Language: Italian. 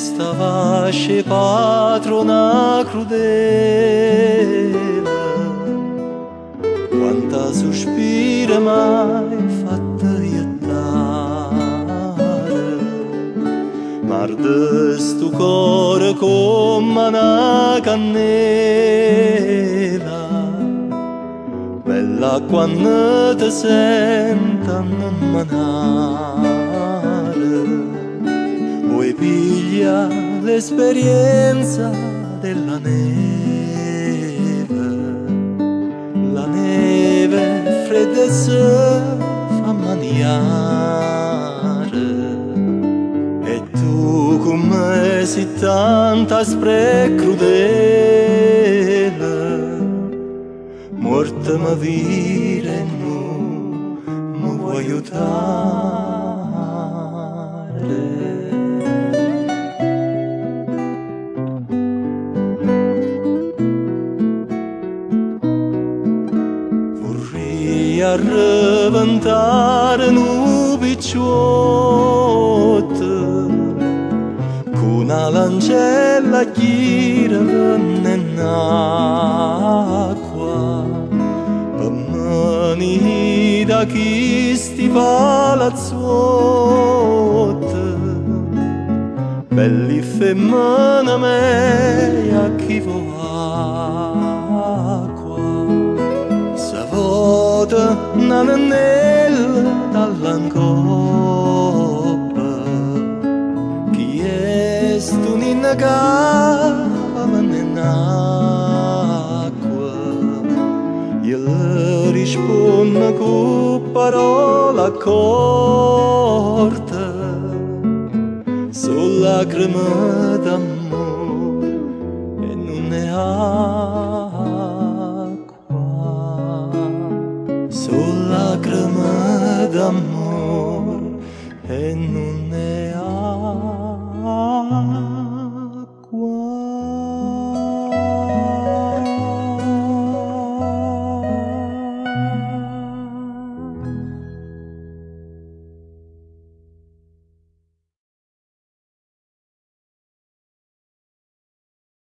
questa vasce patrona crudele, quanta sospira mai fatta iettare, marda sto cuore come una cannella, bella quando ti sentono manare, vuoi piglia l'esperienza della neve, la neve fredda e si fa maniare, e tu come sei tanta aspre crudele, morta ma vire nu mi vuoi aiutare. Vorrei arreventare un picciotto con una lancella gira nell'acqua, mani da chi sti palazzuotti, belli femmina mea chi acqua, sa vota nananella dall'ancoppa, chi è stu ninna cava nell'acqua, io le rispondo con parola corta, sono lacrime d'amore e non è acqua, sono lacrime d'amore e non